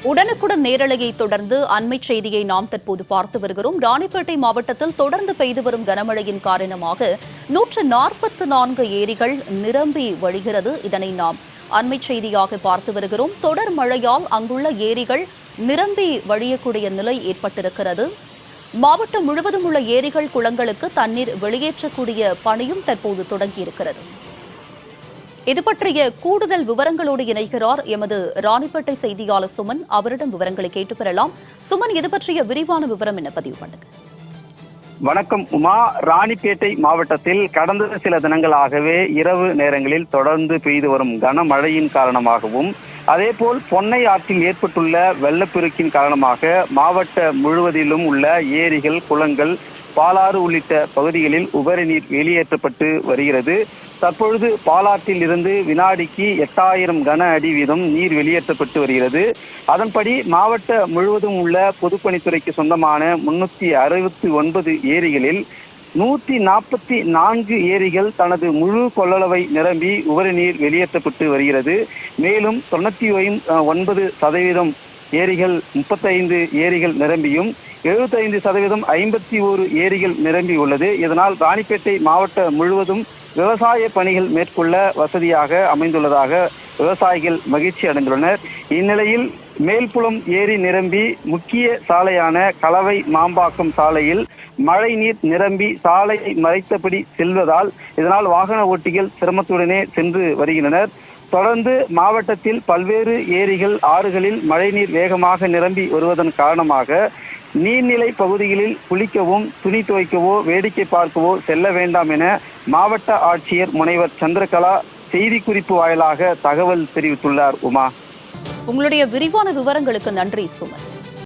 உடனுக்குடன் நேரலையை தொடர்ந்து அண்மை செய்தியை நாம் தற்போது பார்த்து வருகிறோம். ராணிப்பேட்டை மாவட்டத்தில் தொடர்ந்து பெய்து வரும் கனமழையின் காரணமாக 144 ஏரிகள் நிரம்பி வழிகிறது. இதனை நாம் அண்மை செய்தியாக பார்த்து வருகிறோம். தொடர் மழையால் அங்குள்ள ஏரிகள் நிரம்பி வழியக்கூடிய நிலை ஏற்பட்டிருக்கிறது. மாவட்டம் முழுவதும் உள்ள ஏரிகள், குளங்களுக்கு தண்ணீர் வெளியேற்றக்கூடிய பணியும் தற்போது தொடங்கியிருக்கிறது. இது பற்றிய கூடுதல் விவரங்களோடு இணைகிறார் எமது ராணிப்பேட்டை செய்தியாளர் சுமன். அவரிடம் விவரங்களை கேட்டு பெறலாம். சுமன், இது பற்றிய விரிவான விவரம் என்ன, பதிவு பண்ணுங்க. வணக்கம் உமா. ராணிப்பேட்டை மாவட்டத்தில் கடந்த சில தினங்களாகவே இரவு நேரங்களில் தொடர்ந்து பெய்து வரும் கனமழையின் காரணமாகவும், அதேபோல் பொன்னை ஆற்றில் ஏற்பட்டுள்ள வெள்ளப்பெருக்கின் காரணமாக மாவட்ட முழுவதிலும் உள்ள ஏரிகள், குளங்கள், பாலாறு உள்ளிட்ட பகுதிகளில் உபரி நீர் வெளியேற்றப்பட்டு வருகிறது. தற்பொழுது பாலாற்றில் இருந்து வினாடிக்கு 8000 கன அடி வீதம் நீர் வெளியேற்றப்பட்டு வருகிறது. அதன்படி மாவட்ட முழுவதும் உள்ள பொதுப்பணித்துறைக்கு சொந்தமான 369 ஏரிகளில் 144 ஏரிகள் தனது முழு கொள்ளளவை நிரம்பி உபரி நீர் வெளியேற்றப்பட்டு வருகிறது. மேலும் 99% ஏரிகள், 35 ஏரிகள் நிரம்பியும் 75% 51 ஏரிகள் நிரம்பி உள்ளது. இதனால் ராணிப்பேட்டை மாவட்ட முழுவதும் விவசாய பணிகள் மேற்கொள்ள வசதியாக அமைந்துள்ளதாக விவசாயிகள் மகிழ்ச்சி அடைந்துள்ளனர். இந்நிலையில் மேல்புலம் ஏரி நிரம்பி முக்கிய சாலையான கலவை மாம்பாக்கம் சாலையில் மழை நீர் நிரம்பி சாலை மறைத்தபடி செல்வதால் இதனால் வாகன ஓட்டிகள் சிரமத்துடனே சென்று வருகின்றனர். தொடர்ந்து மாவட்டத்தில் பல்வேறு ஏரிகள், ஆறுகளில் மழைநீர் வேகமாக நிரம்பி வருவதன் காரணமாக நீர்நிலை பகுதிகளில் குளிக்கவும், துணி துவைக்கவோ, வேடிக்கை பார்க்கவோ செல்ல வேண்டாம் என மாவட்ட ஆட்சியர் முனைவர் சந்திரகலா செய்திக்குறிப்பு வாயிலாக தகவல் தெரிவித்துள்ளார். உமா, உங்களுடைய விரிவான விவரங்களுக்கு நன்றி சுமன்.